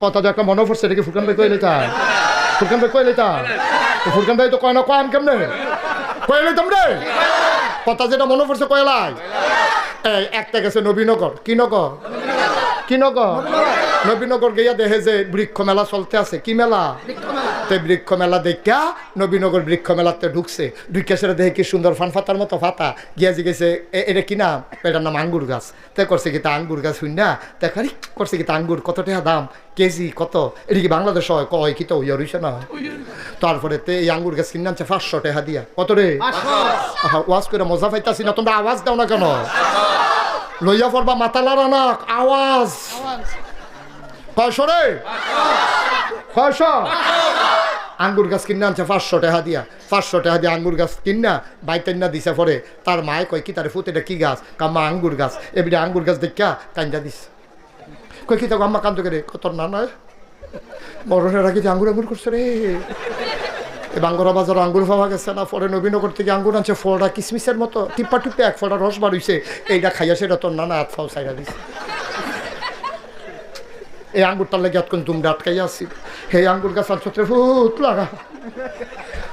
কথা যে একটা মনে পড়ছে, এটা কি ফুরকান ভাই কইলে চায়? ফুরকান ভাই কইলে চায়? ফুরকান ভাই তো কয় না, কয় কেমনে কইলে তোমরে কথা যেটা মনে পড়ছে কয়লাই। এই একটা গেছে নবীনগর, কি নগর, কি নগর, নবীনগর গিয়া দেখে যে বৃক্ষ মেলা চলতে আছে। কি মেলা? বৃক্ষ মেলা দেখা নবীনগর বৃক্ষ মেলাতে ঢুকছে। ঢুকে সেটা দেখে কি সুন্দর ফান ফাতার মতো ফাতা গিয়া জিগেছে এটা কি নাম? এটার নাম আঙ্গুর গাছ। তাই করছে কি তা আঙ্গুর গাছ শুন না দেখারি করছে কি তা আঙ্গুর কত টাকা দাম, কেজি কত, এটা কি বাংলাদেশ হয়? কয় কি তো ইয়া রইছে না। তারপরে এই আঙ্গুর গাছ কিনে আনছে 500 টাকা দিয়া। কত রে? ওয়াজ করে মজা পাইতাছি না, তোমরা আওয়াজ দাও না কেন? লইয়া পড়বা মাথা লড়া না, আওয়াজ। কয়শো রে? কয়শো? আঙ্গুর গাছ কিনে আনছে 500 টাকা দিয়া। 500 টাকা দিয়ে আঙ্গুর গাছ কিনা বাইতেন না দিছে। পরে তার মায়ে কয় কি তার ফুট এটা কি গাছ? কাম্মা আঙ্গুর গাছ। এবারে আঙ্গুর গাছ দেখা কান্দা দিস। কই কি থাকো আম্মা কান্দ করে কত না নয় বড়রা রাখি আঙ্গুর আঙ্গুর করছে রে। বাঙ্গরা বাজার আঙ্গুর পাওয়া গেছে না। পরে নবীনগর থেকে আঙ্গুর আনছে, ফলটা কিসমিসের মতো টিপ্পা টুপ্পে এক ফলটা রস বার হইছে। এইটা খাইয়া সেটা তোর নানা হাত ফাও চাইরা দিছে। এই আঙ্গুরটার লেগে এতক্ষণ তুমি আটকাইয়া আসি। সেই আঙ্গুর গাছ আনছত্রে ফুট লাগা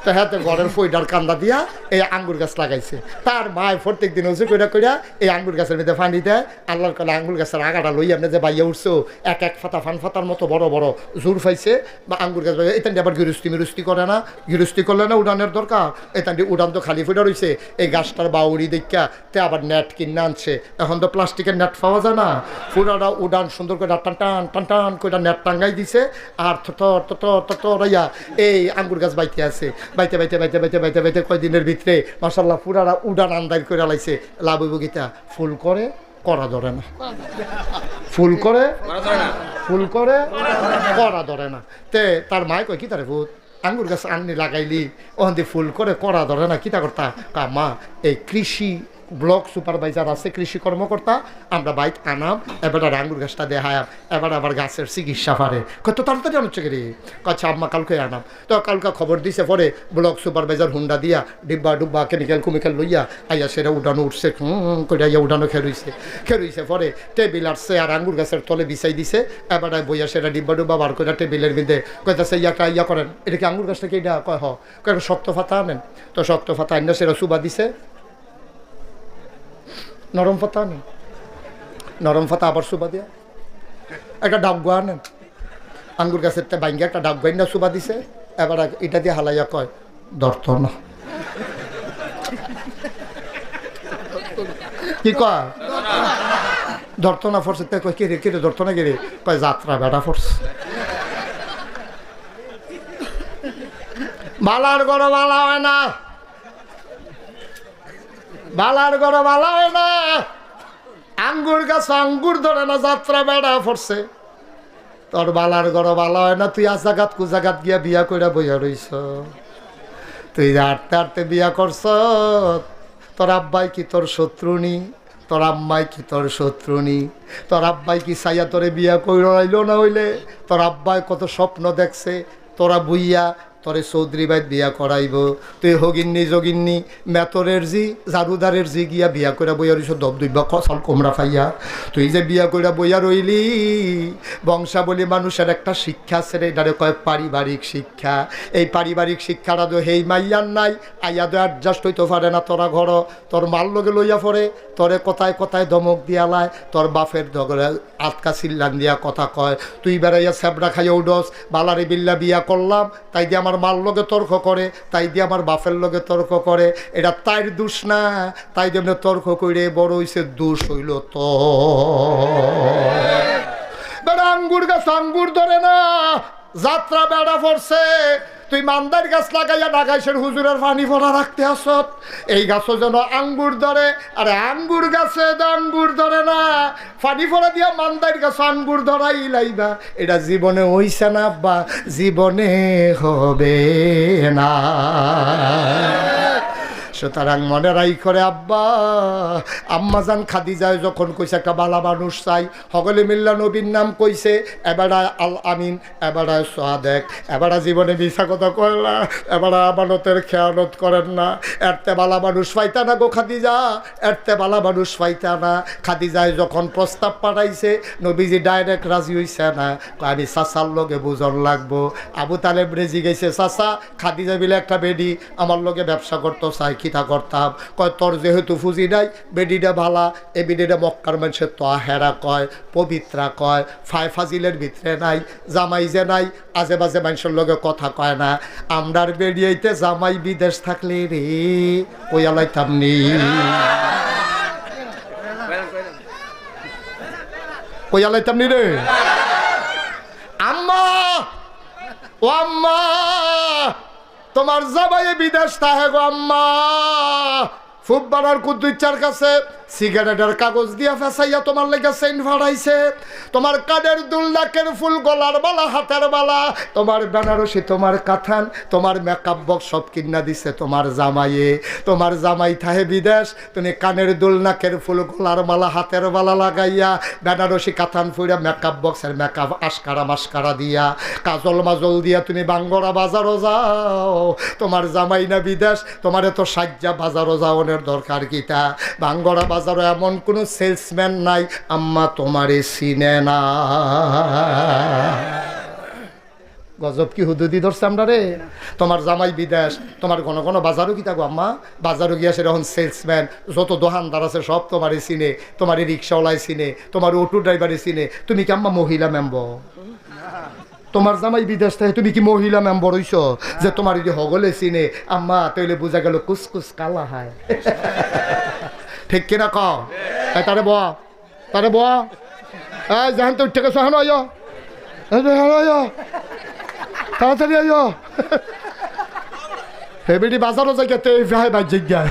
তো হ্যাঁ ঘরের ফইডার কান্দা দিয়া এই আঙ্গুর গাছ লাগাইছে। তার মায় প্রত্যেক দিন উঁচু কইরা কইরা এই আঙ্গুর গাছের মধ্যে ফানি দেয়। আল্লাহর কলে আঙ্গুর গাছের আগাটা লই আপনি যে বাইয়া উঠছো এক এক ফাতা ফান ফাতার মতো বড় বড় জোর পাইছে। বা আঙ্গুর গাছ এখান দিয়ে আবার গৃহস্থী মিরুস্তি করে না, গৃহস্থী করলে না উড়ানের দরকার। এখান দিয়ে উড়ান তো খালি ফুটা রয়েছে। এই গাছটার বাউরি দেখা তে আবার নেট কিনে আনছে। এখন তো প্লাস্টিকের নেট পাওয়া যায় না। পুরাটা উড়ান সুন্দর করে টান টান টান টান করে নেট টাঙ্গাই দিছে। আর থরাইয়া এই আঙ্গুর গাছ বাইতে আছে। বাইতে বাইতে বাইতে বাইতে বাইতে বাইতে কয়দিনের ভিতরে মাশাআল্লাহ পুরারা উড়ান আন্দাজ করে লাইছে। লাভ বগিতা ফুল করে করা ধরে না, ফুল করে ফুল করে করা ধরে না। তে তার মায় কয় কি তারে ভূত আঙ্গুর গাছ আননি লাগাইলি ওখান দিয়ে ফুল করে করা ধরে না, কিতা করতা? মা এই কৃষি ব্লক সুপারভাইজার আছে, কৃষি কর্মকর্তা, আমরা বাইক আনাম, এবার আঙ্গুর গাছটা দেখায়াম, এবার আবার গাছের চিকিৎসা পারে। কত তাড়াতাড়ি আনুচ্ছে কি রে? আচ্ছা আম্মা কালকে আনাম। তো কালকে খবর দিছে। পরে ব্লক সুপারভাইজার হুন্ডা দিয়া ডিব্বা ডুব্বা কেমিক্যাল কুমিক্যাল লইয়া আইয়া সেটা উঠানো উঠছে করে আইয়া উঠানো খেরুইছে। পরে টেবিল আসছে আর আঙ্গুর গাছের তলে বিছাই দিছে। এবার বইয়া সেটা ডিব্বা ডুব্বা বার করে টেবিলের মধ্যে কইতাছে ইয়া করেন, এটা কি আঙ্গুর গাছটা কি? এটা কয় কয় শক্ত ফাতা আনেন। তো শক্ত ফাতা আনলে সেটা সুবা দিছে। নরম পাতা নেই, নরম পাতা আবার সুবা দিয়া একটা ডাবগা আনেন। আঙ্গুর গাছের বাইঙ্গে একটা ডাবগাই না সুবা দিছে। এবার এটা দিয়ে হালাইয়া কয় ধরত না। কি কয়? ধরত না। ফরছে কয় কে রে কে রে ধরত না কে রে? কয় যাত্রা বেড়া ফরছে। বালার গড় বালা হয় না, বালার গড় বালা হয় না। আঙ্গুর গাছ আঙ্গুর ধরে না, যাত্রা বেড়া পড়ছে। তোর বালার গড় বালা হয় না। তুই আজাগাত কুজাগাত গিয়া বিয়া কইরা বইয়া রইছ। তুই হাঁটতে হাঁটতে বিয়া করছ। তোর আব্বাই কি তোর শত্রুনি? তোর আম্মাই কি তোর শত্রুনি? তোর আব্বাই কি সাইয়া তোরে বিয়া কইরা রইল না? হইলে তোর আব্বাই কত স্বপ্ন দেখছে তোরা বুইয়া তোরে চৌধুরী বাইত বিয়া করাইব। তুই হগিন্নি যোগিন্নি মেতরের জি জারুদারের জি গিয়া বিয়া কইরা বইয়া রইছ দব দুইবা কসাল কোমরা খাইয়া। তুই যে বিয়া কইরা বইয়া রইলি, বংশাবলী মানুষের একটা শিক্ষা আছে রে, এটারে কয় পারিবারিক শিক্ষা। এই পারিবারিক শিক্ষাটা তো হেই মাইয়ার নাই। আইয়া তো অ্যাডজাস্ট হইতে পারে না। তোরা ঘর তোর মাল লগে লইয়া পড়ে, তোরে কথায় কথায় ধমক দিয়ালায়, তোর বাপের ধরে আটকা চিল্লান দিয়া কথা কয়। তুই বেড়াইয়া স্যাবড়া খাইয়া উডস, বালারে বিল্লা বিয়া করলাম তাই দিয়ে আমার মার লগে তর্ক করে, তাই দিয়ে আমার বাপের লগে তর্ক করে। এটা তাইর দোষ না, তাই দিয়ে তর্ক করে বড় হইছে দোষ হইল তো। বেড়া আঙ্গুর গাছ আঙ্গুর ধরে না, যাত্রা বেড়া পড়ছে। তুই মান্দার গাছ লাগাইয়া নাগাইশের হুজুরের পানি ভরা রাখতে আসত। এই গাছও যেন আঙ্গুর ধরে, আরে আঙ্গুর গাছে আঙ্গুর ধরে না। পানি ভরা দিয়া মান্দার গাছ আঙ্গুর ধরাই লাইবা। এটা জীবনে হইছে না বা জীবনে হবে না। সুতরাং মনে রাই করে আব্বা আম্মাজান খাদিজায় যখন কইছে একটা বালা মানুষ চাই সকলে মিল্লা নবীর নাম কইছে এবারা আল আমিন এবারা সাদেক এবারা জীবনে মিছা কথা কয়লা এবারা আমানতের খেয়ানত করেন না এরতে বালা মানুষ পাইতা না গো খাদিজা এরতে বালা মানুষ পাইতা না খাদিজায় যখন প্রস্তাব পাঠাইছে নবীজি ডাইরেক্ট রাজি হইছে না আমি চাচার লগে বুঝন লাগবো আবু তালেব রেজি গেছে চাচা খাদিজা বিলে একটা বেডি আমার লগে ব্যবসা করতো চাই খিতা করতাম কয় তোর যেহেতু ফুজি নাই বেডিটা ভালা এ বেডিটা মক্কার মানুষের তো হেরা কয় পবিত্রা কয় ফাই ফাজিলের ভিতরে নাই জামাই যে নাই আজে বাজে মানুষের লগে কথা কয় না আমরার বেরিয়েতে জামাই বিদেশ থাকলে রে কইয়া লাইতাম নি কইয়া লাইতাম নি রে আম্মা ও আম্মা তোমার জামাই বিদেশ থাকে গো আম্মা ফুটবলার কুদ্দুচ্চার কাছে সিগারেটের কাগজ দিয়া ফেসাইয়া তোমার লেগে সেন্ট ফাড়াইছে তোমার কানের দুল নাকের ফুল গলার বালা হাতের বালা তোমার বেনারসি তোমার কাথান তোমার মেকআপ বক্স সব কিনা দিছে তোমার জামাই থাহে বিদেশ তুমি কানের দুল নাকের ফুল গলার মালা হাতের বালা লাগাইয়া বেনারসি কাথান ফুইরা মেকআপ বক্সের মেকআপ আশকারা মাস্কারা দিয়া কাজল মাজল দিয়া তুমি বাঙ্গরা বাজারও যাও তোমার জামাই না বিদেশ তোমার এত সাজ্জা বাজারও যাওয়ানোর দরকার কিটা বাঙ্গরা বাজারে এমন কোনো সেলসম্যান নাই আম্মা তোমারে চিনে না গজব কি হুদুদি ধরছে আমরা রে তোমার জামাই বিদেশ তোমার ঘন ঘন বাজারও কি থাকবো আম্মা বাজারও গিয়া সেরকম সেলসম্যান যত দোকানদার আছে সব তোমারই চিনে তোমারই রিক্সাওয়ালাই চিনে তোমার অটো ড্রাইভারই চিনে তুমি কি আম্মা মহিলা মেম্বর তোমার জামাই বিদেশ থেকে তুমি কি মহিলা মেম্বর হইছ যে তোমার যদি হগলে চিনে আম্মা তাইলে বোঝা গেল কুসকুস কালা হয় ঠিক কিনা ক তারে বয়া এই যেহেন তো উঠে গেছো হেন আইয় তাড়াতাড়ি আইয় হেবিটি বাজারও যাই গেতে ভাই বাই জিজ্ঞায়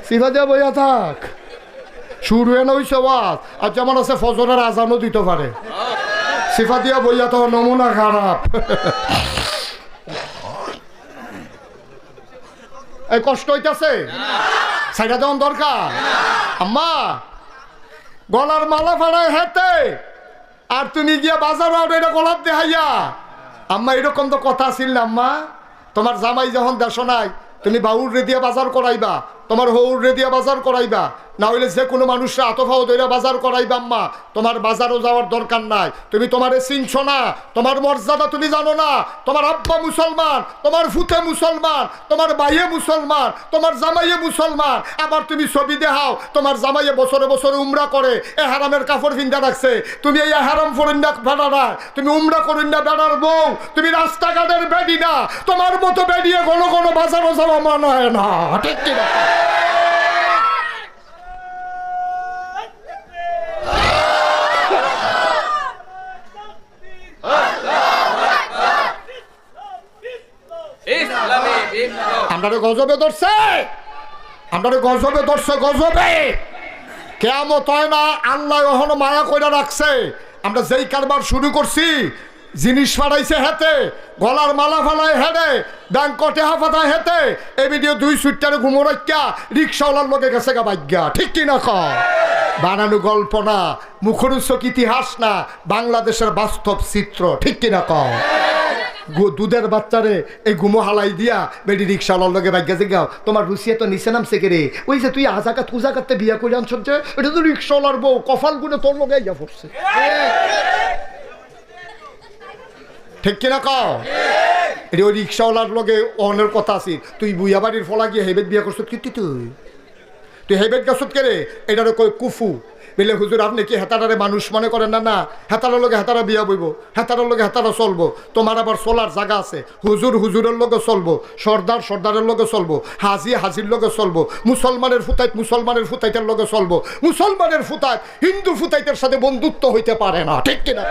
সিফা দিয়া বইয়া থাক শুরু এনে হইছে ওয়াজ আর যেমন আছে ফজরের আজানও দিতে পারে সিফা দিয়া বইয়া তো নমুনা খারাপ এই কষ্ট হইতাছে সাইডা দেওয়ান দরকার আম্মা গলার মালা ফাড়ায় হেতে আর তুমি গিয়া বাজার এটা গলার দেখাইয়া আম্মা এরকম তো কথা ছিল না আম্মা তোমার জামাই যখন দেশ নাই তুমি বাউর রে দিয়া বাজার করাইবা তোমার হৌর রে দিয়া বাজার করাইবা না হইলে যে কোনো মানুষরা আতফাও দইরা বাজার করাইবা আম্মা তোমার বাজারও যাওয়ার দরকার নাই তুমি তোমারে চিনছো না তোমার মর্যাদা তুমি জানো না তোমার আব্বা মুসলমান তোমার ফুতে মুসলমান তোমার ভাইয়ে মুসলমান তোমার জামাইয়ে মুসলমান আবার তুমি ছবি দেখাও তোমার জামাইয়ে বছরে বছরে উমরা করে এ হারামের কাপড় ভিন্দা রাখছে তুমি এই হারাম ফরিন্দা বেড়া না তুমি উমরা করিন্দা বেড়ার বউ তুমি রাস্তাঘাটের বেডি না তোমার মতো বেডিয়ে ঘন ঘন বাজারও যাওয়া মনে হয় না ঠিক কিনা আমরা গজবে ধরছে গজবে কেয়ামত হয় না আল্লাহ ওখানে মায়া কইরা রাখছে আমরা যেই কারবার শুরু করছি জিনিস ফাড়াইছে হেতে গলার মালা ফালায় হেডে ব্যাংক টেহা ফাটায় হেতে এই ভিডিও 2 সুইটারে ঘুমো রাখা রিক্সাওয়ালার লোকে গেছে গা ভাগ্যা ঠিক কিনা ক বানানো গল্প না মুখরোচক ইতিহাস না বাংলাদেশের বাস্তব চিত্র ঠিক কিনা ক দুধের বাচ্চারে এই ঘুমো হালাই দিয়া বেডি রিক্সাওয়ালার লগে ভাগ্যা যে গাও তোমার রুসিয়া তো নিচে নামছে কে রে ওই যে তুই আজাকাত কুজাকাতে বিয়া করে আনছ যে এটা তো রিক্সাওয়ালার বউ কপাল গুনে তোর লগে ইয়া পড়ছে ঠিক কিনা ক এটা ওই রিক্সাওয়ালার লগে অনের কথা আছে তুই বুইয়া বাড়ির ফলা গিয়ে হেবেদ বিয়া করছ কি তুই হেবেদ গাছত কে রে এটারে কই কুফু বলে হুজুর আপনি কি হেতারারে মানুষ মনে করেন না না হেতারার লগে হেতারা বিয়া বইব হেতারার লগে হেতারা চলবো তোমার আবার চলার জায়গা আছে হুজুরের লগে চলবো সর্দারের লগে চলবো হাজির লগে চলবো মুসলমানের ফুতাইতের লগে চলবো মুসলমানের ফুতাইত হিন্দু ফুতাইতের সাথে বন্ধুত্ব হইতে পারে না ঠিক কিনা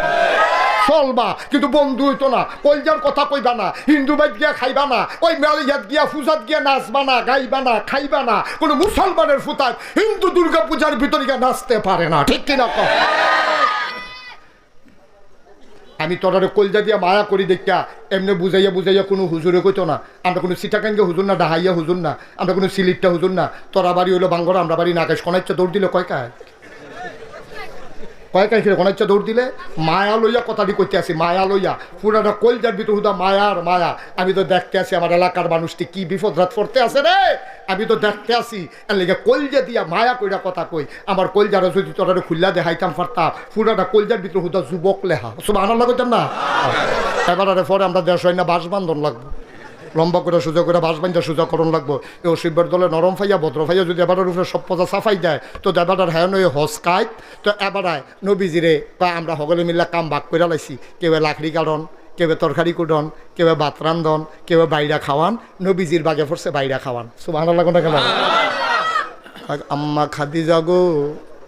চলবা কিন্তু বন্ধু হইতো না কলজার কথা কইবা না হিন্দু বাইত গিয়া খাইবা না ওই মেলাইয়াত গিয়া পূজাত গিয়া নাচবা না গাইবা না খাইবা না কোনো মুসলমানের ফুতাইত হিন্দু দুর্গা পূজার ভিতরে গিয়া নাচতে পারে না ঠিক কিনা আমি আমি তোরারে কলজা দিয়া মায়া করি দেখা এমনি বুঝাইয়া বুঝাইয়া কোনো হুজুরে কইতো না, আমরা কোনো সিটাকাঙ্গে হুজুর না, ডাহাইয়া হুজুর না, আমরা কোনো সিলিটটা হুজুর না। তোরা বাড়ি হইলো বাঙ্গরা, আমরা বাড়ি নাগাইশ কোনাইচ্ছা দৌড় দিলে কয়কায় কয়কায় ফিরে কোনাইচ্ছা দৌড় দিলে মায়া লইয়া কথাটি কইতে আসি, মায়া লইয়া পুরাটা কলজার ভিতর হুদা মায়ার মায়া। আমি তো দেখতে আসি আমার এলাকার মানুষটি কি বিপদ রাত পড়তে আছে রে, আমি তো দেখতে আসি এর লেগে কলজা দিয়া মায়া কইরা কথা কই। আমার কলজারা যদি তোরা খুললা দেখাইতাম পারতাম, পুরাটা কলজার ভিতর হুদা যুবক লেহা সব আনার লাগতাম না। এবার পরে আমরা দেশ হয় না বাস বান্ধন লাগবো, লম্বা করে সোজা করে বাস বান্ধা সোজা করণ লাগবো। এই শিবের দলে নরম ফাইয়া ভদ্র ফাইয়া যদি এবারের উপরে সব পজা সাফাই দেয় তো এবার হ্যাঁ নয় হসকায়। তো এবারায় নবীজিরে বা আমরা সকলে মিল্লা কাম ভাগ করে লাইছি, কেউ লাকড়ি কাটন, কেউ তরকারি কুটন, কেউ ভাত রান্ধন, কেউ বাইরা খাওয়ান। নবীজির বাগে পড়ছে বাইরা খাওয়ান। সুবহানাল্লাহ কোনটা কেন আম্মা খাদিজা গো,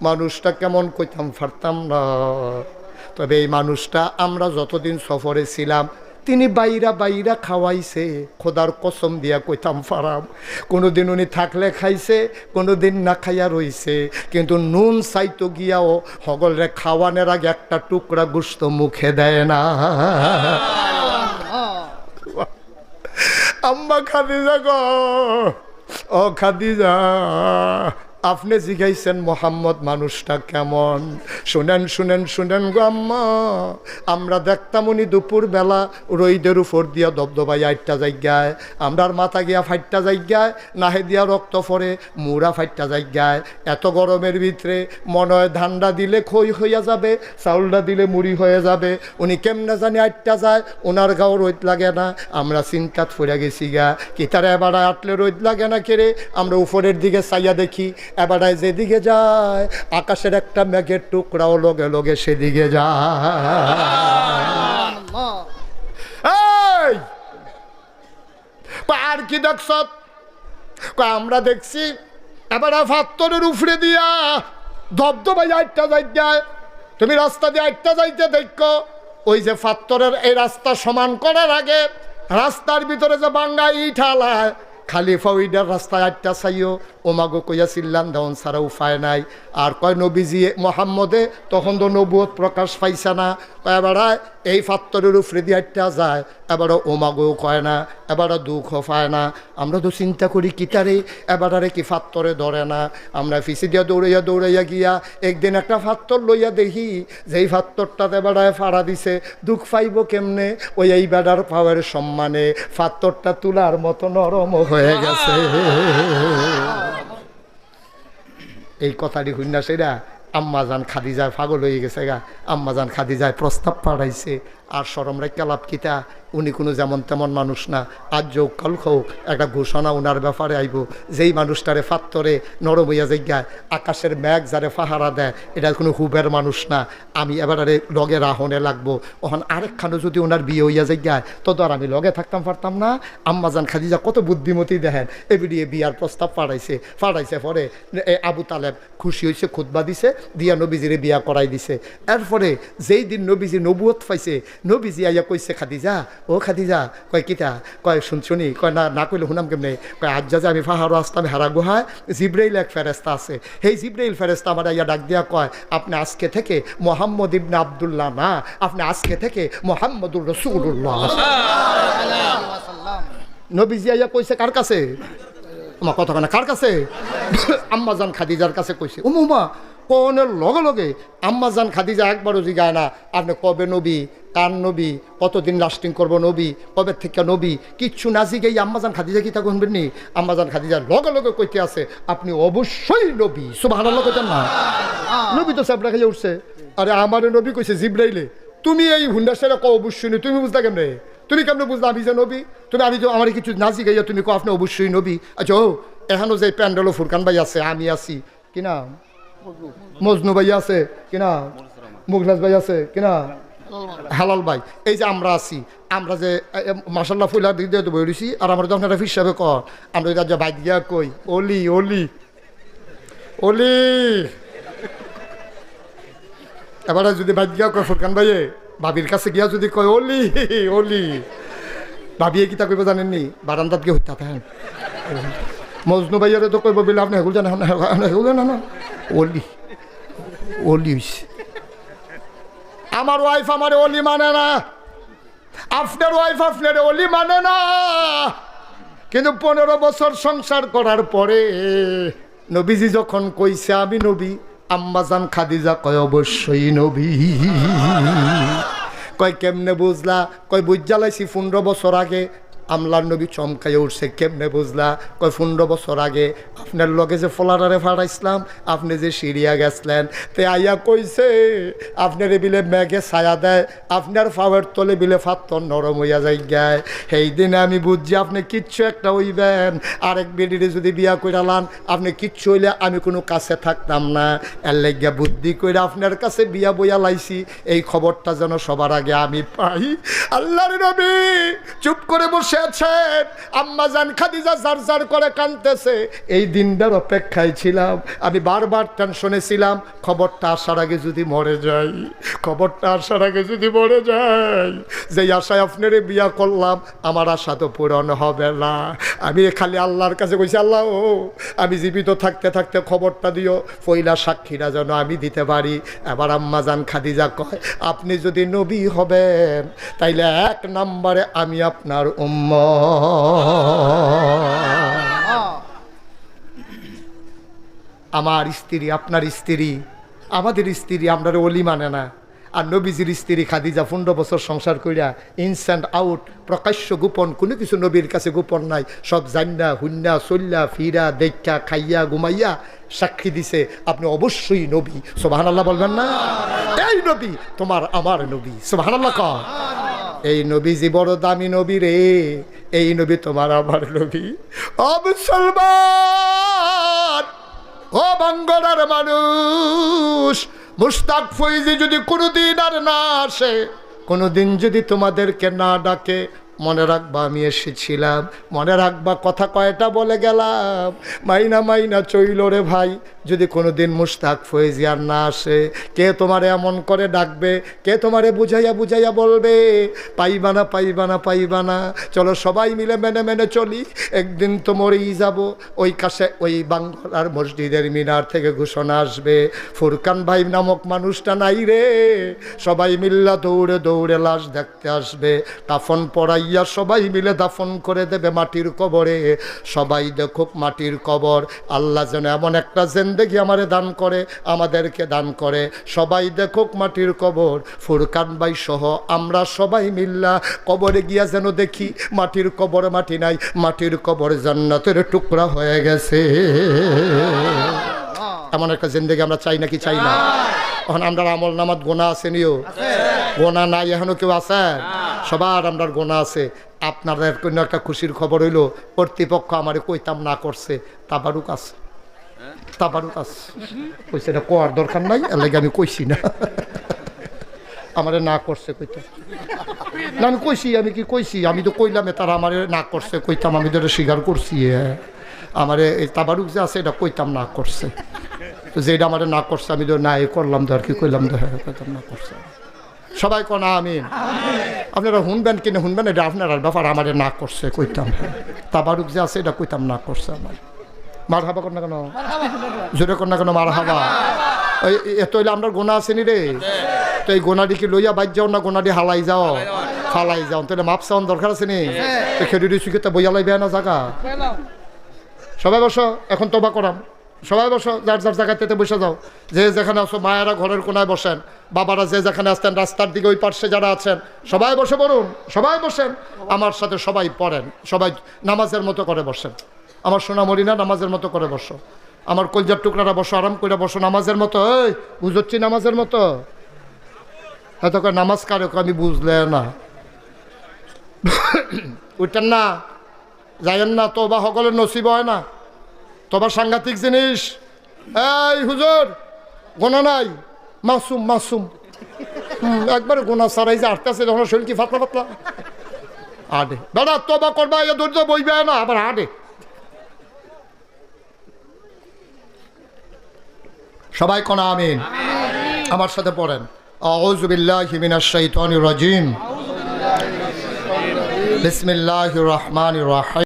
মানুষটা কেমন কইতাম পারতাম না। তবে এই মানুষটা আমরা যতদিন সফরে ছিলাম তিনি বাইরা বাইরা খাওয়াইছে, খোদার কসম দিয়া কইতাম পারাম। কোনোদিন উনি থাকলে খাইছে, কোনোদিন না খাইয়া রইছে, কিন্তু নুন চাইতো গিয়াও হগলরে খাওয়ানোর আগে একটা টুকরা গোশত মুখে দেয় না। আম্মা খাদিজা গো, ও খাদিজা, আপনি জিজ্ঞাইছেন মোহাম্মদ মানুষটা কেমন, শুনেন শুনেন শুনেন গো আম্মা। আমরা দেখতাম উনি দুপুরবেলা রইদের উপর দিয়া দবদবাই আটটা জায়গায়, আমরার মাথা গিয়া ফাইটটা জায়গায়, নাহে দিয়া রক্ত পরে মুড়া ফাইটটা জায়গায়। এত গরমের ভিতরে মনে হয় ধানটা দিলে খই হইয়া যাবে, চাউলটা দিলে মুড়ি হয়ে যাবে। উনি কেমনে জানি আটটা যায়, ওনার গাও রোদ লাগে না। আমরা চিন্তাত পড়ে গেছি গা, কি তারা এবার আটলে রোদ লাগে না কেড়ে। আমরা উপরের দিকে চাইয়া দেখি, এবারে যেদিকে যায় আকাশের একটা মেঘের টুকরাও লগে লগে সেদিকে যায়। আর কি দেখছ? আমরা দেখছি এবার ফাত্তরের উফরে দিয়া ধবধবাই আটটা যায়। তুমি রাস্তা দিয়ে আটটা যাইতে দেখো, ওই যে ফাত্তরের এই রাস্তা সমান করার আগে রাস্তার ভিতরে যে বাঙ্গা ইট হালায়, খালিফা ওইটার রাস্তায় আটটা চাইও ওমাগো কইয়া চিল্লান দেওয়ান ছাড়া উপায় নাই। আর কয় নবীজি মোহাম্মদে তখন তো নবুয়ত প্রকাশ পাইছে না, এবারে এই ফাত্তরের উপরে দিয়ে আটটা যায়, এবারও ওমাগোও কয় না, এবারও দুঃখ পায় না। আমরা তো চিন্তা করি কিতারে এবারে কি ফাত্তরে ধরে না। আমরা ফিসি দিয়া দৌড়াইয়া দৌড়াইয়া গিয়া একদিন একটা ফাত্তর লইয়া দেখি, যেই ফাত্তরটাতে বেড়ায় ফাড়া দিছে, দুঃখ পাইব কেমনে? ওই এই বেড়ার পাওয়ার সম্মানে ফাত্তরটা তুলার মতো নরম হয়ে গেছে। এই কথাটি শুননা সেরা আম্মাজান খাদিজায় পাগল হয়ে গেছে গা। আম্মাজান খাদিজায় প্রস্তাব পাঠাইছে, আর শরম রেখা লাভ কিতা, উনি কোনো যেমন তেমন মানুষ না। আজ যোগ কাল হোক একটা ঘোষণা ওনার ব্যাপারে আইব, যেই মানুষটারে ফাত্তরে নরম হইয়া জায়গায় আকাশের মেঘ যারে ফাহারা দেয়, এটা কোনো হুবের মানুষ না। আমি এবারে লগে রাহনে লাগবো। ওখান আরেকখানো যদি ওনার বিয়ে হইয়া জায়গায় তো আর আমি লগে থাকতাম পারতাম না। আম্মাজান খাদিজা কত বুদ্ধিমতী দেখেন, এবিডিয়ে বিয়ার প্রস্তাব পাঠাইছে পরে আবু তালেব খুশি হয়েছে, খুতবা দিছে, দিয়া নবীজিরে বিয়া করাই দিছে। এরপরে যেই দিন নবীজি নবুয়ত পাইছে, নবীজি আইয়া কইছে খাদিজা, ও খাদিজা, কয় কিতা? কয় শুনি। কয় না না কইলে শুনাম কেমনে? কয় আজ যে আমি পাহাড় আসতাম হেরা গুহায়, জিব্রাইল এক ফেরেস্তা আছে, সেই জিব্রাইল ফেরেস্তা আমার ইয়া ডাক দিয়া কয়, আপনি আজকে থেকে মোহাম্মদ ইবনে আব্দুল্লাহ না, আপনি আজকে থেকে মোহাম্মদুর রাসূলুল্লাহ। নবীজি আইয়া কইছে কার কাছে? আমার কথা কেনা কার কাছে? আম্মাজান খাদিজার কাছে কইছে। উমা কোনের লগে লগে আম্মাজান খাদিজা একবারও জিগায় না আপনি কবে নবী, কার নবী, কতদিন লাস্টিং করবো নবী, কবে থেকে নবী, কিচ্ছু না জিগাই আম্মাজান খাদিজা কি তা শুনবেন নি? আম্মাজান খাদিজার লগে লগে কইতে আছে আপনি অবশ্যই নবী। সুবহানাল্লাহ কইতেন না? নবী তো সাবরা খাইয়া উঠছে। আরে আমারে নবী কইছে জিব্রাইলে, তুমি এই হুন্ডার সেরা ক অবশ্যই নবী, তুমি বুঝতা কেমনে? তুমি কেমনে বুঝলা আমি যে নবী? তুমি আমি তো আমার কিছু না জিগাইয়া তুমি কো আপনি অবশ্যই নবী। আচ্ছা ও এখানো যে প্যান্ডেলো ফুরকান ভাই আছে, আমি আছি কিনা, মজনু ভাই আছে কিনা, মুগলাস ভাই আছে কিনা, হালাল ভাই, এই যে আমরা আছি, আমরা যে মাসাল্লাহ ফুলা দিয়ে দিয়ে বইছি। আর আমার যখন একটা ফিস সাহেব কর, আমরা যদি বাইক গিয়া কই অলি অলি অলি, এবারে যদি বাইক গিয়া কয় ফুরকান ভাইয়ে ভাবির কাছে গিয়া যদি কয় অলি অলি, ভাবিয়ে কিতা কইব জানেননি? বারান্দাত গিয়ে হত্যা থাকেন। মজনু ভাইয়ারে তো কইব বলে আপনি হেগুল জানেন না, অলি অলি হইছে। আমার ওয়াইফ আমার অলি মানে না, আপনার ওয়াইফ আপনার অলি মানে না। কিন্তু 15 বছর সংসার করার পরে নবীজি যখন কইছে আমি নবী, আম্মাজান খাদিজা কয় অবশ্যই নবী। কয় কেমনে বুঝলা? কয় বুঝালাইছি 15 বছর আগে। আমলার নবী চমকাই উঠছে, কেমনে বুঝলা? কয় 15 বছর আগে আপনার লগে যে ফলারারে ফাড়াইছিলাম, আপনি যে সিরিয়া গেছিলেন, তে আইয়া কইছে আপনার বিলে মেঘে ছায়া দেয়, আপনার ফাওয়ার তলে বিলে ফাত্তর নরম হইয়া যাই গায়। সেই দিনে আমি বুঝছি আপনি কিচ্ছু একটা হইবেন, আরেক বেডিরে যদি বিয়া কইরালান আপনি কিচ্ছু হইলে আমি কোনো কাছে থাকতাম না। এর লাগিয়া বুদ্ধি কইরা আপনার কাছে বিয়া বইয়া লাইছি, এই খবরটা যেন সবার আগে আমি পাই। আল্লাহর নবী চুপ করে বসে আছেন, আম্মাজান খাদিজা জারজার করে কাঁদতেছে। এই দিনটার অপেক্ষায় ছিলাম, আমি বারবার টেনশনে ছিলাম, খবরটা আসার আগে যদি মরে যাই, খবরটা আসার আগে যদি মরে যাই। যে আশায় আপনারে বিয়া করলাম আমার আশা তো পূরণ হবে না। আমি খালি আল্লাহর কাছে কইছি, আল্লাহ ও আমি জীবিত থাকতে থাকতে খবরটা দিও, পয়লা সাক্ষীরা যেন আমি দিতে পারি। এবার আম্মাজান খাদিজা কয় আপনি যদি নবী হবেন তাইলে 1 নম্বরে আমি আপনার উম্মত। আমার স্ত্রী আপনার স্ত্রী, আমাদের স্ত্রী আমরা ওলি মানে না। আর নবীজির স্ত্রী খাদিজা 15 বছর সংসার কইরা ইনস অ্যান্ড আউট, প্রকাশ্য গোপন কোনো কিছু নবীর কাছে গোপন নাই। সব জান্না হুন্না চল্লা ফিরা দেখা খাইয়া ঘুমাইয়া সাক্ষী দিছে আপনি অবশ্যই নবী। সুবহানাল্লাহ বলবেন না? এই নবী তোমার আমার নবী। সুবহানাল্লাহ কর। এই নবীজি বড় দামি নবী রে, এই নবী তোমার আমার নবী। ও মুসলমান, ও বাঙ্গলার মানুষ, মুশতাক ফৈজি যদি কোনোদিন আর না আসে, কোনোদিন যদি তোমাদেরকে না ডাকে, মনে রাখবা আমি এসেছিলাম, মনে রাখবা কথা কয়টা বলে গেলাম। মাইনা মাইনা চইল রে ভাই, যদি কোনোদিন মুশতাক ফৈজি আর না আসে, কে তোমারে এমন করে ডাকবে, কে তোমারে বুঝাইয়া বুঝাইয়া বলবে পাইবা না পাইবা না পাইবা না। চলো সবাই মিলে মেনে মেনে চলি, একদিন তো মরেই যাব। ওই কাছে ওই বাংলার মসজিদের মিনার থেকে ঘোষণা আসবে ফুরকান ভাই নামক মানুষটা নাই রে। সবাই মিল্লা দৌড়ে দৌড়ে লাশ দেখতে আসবে, কাফন পরাই সবাই মিলে দাফন করে দেবে মাটির কবরে। সবাই দেখুক মাটির কবর। আল্লাহ যেন এমন একটা জিন্দেগি আমারে দান করে, আমাদেরকে দান করে। সবাই দেখুক মাটির কবর। ফুরকান ভাই সহ আমরা সবাই মিল্লা কবরে গিয়া যেন দেখি মাটির কবর মাটি নাই, মাটির কবর জান্নাতের টুকরা হয়ে গেছে। এমন একটা জিন্দেগি আমরা চাই নাকি চাই না? এখন আমরা আমল নামাত গোনা আছে নিও, গোনা নাই এখনো কেউ আছে? সবার আমরা গোনা আছে। আপনাদের কোনো একটা খুশির খবর হইলো, কর্তৃপক্ষ আমারে কইতাম না করছে, তাবারুক আছে, তাবারুক আছে। কইছে এটা কোয়ার দরকার নাই, এর লাগে আমি কইছি না। আমারে না করছে কইতাম না, আমি কইছি, আমি কি কইছি? আমি তো কইলাম তারা আমারে না করছে কইতাম, আমি তো এটা স্বীকার করছি। আমারে এই তাবারুক যে আছে এটা কইতাম না করছে, তো যেটা আমারে না করছে আমি তো না করলাম, তো আর কি কইলাম, তো হ্যাঁ কইতাম না করছে। সবাই কোন আমিন। আপনারা শুনবেন কিনা শুনবেন, এটা আপনার ব্যাপার। আমারে না করছে কইতাম, তাবারুক যে আছে এটা কইতাম না করছে। আমার মার হাবা কর না কেন, জোরে কর না কেন মার হাবা। ওই এত হইলে আমরা গোনা আসেনি রে, তো এই গোনাডিকে লইয়া বাইর যাও না, গোনাডি হালাই যাও, ফালাই যাও, তাহলে মাপ চাওয়ার দরকার আছে নি? তো খেডুরি সুখে বইয়া লাইবে না জায়গা। সবাই বসো, এখন তবা করাম। সবাই বসো, যার যার জায়গাতে বসে যাও। যে যেখানে আসো, মায়েরা ঘরের কোনায় বসেন, বাবারা যে যেখানে আসতেন রাস্তার দিকে ওই পাশে যারা আছেন সবাই বসে পড়ুন। সবাই বসেন আমার সাথে, সবাই পড়েন, সবাই নামাজের মতো করে বসেন। আমার সোনামণি না, নামাজের মতো করে বসো। আমার কলজার টুকরাটা বসো, আরাম করে বসো নামাজের মতো। এই বুঝছি নামাজের মতো, হয়তো নামাজ কারে আমি বুঝলে না। উঠেন না, যাইয়েন না, তোবা সকলের নসিব হয় না। তোবা সাংঘাতিক জিনিস। এই হুজুর গোনা নাই, মাসুম মাসুম। একবারে গোনা সারাই যে আটতেছে যখন শরীর কি ফাতলা ফাতলা আডে বেড়া, তোবা করবা এ ধৈর্য বইবে না, আবার আডে। সবাই কোন আমিন। আমার সাথে পড়েন, আউযু বিল্লাহি মিনাশ শাইতানির রাজিম, বিসমিল্লাহির রহমানির রহিম।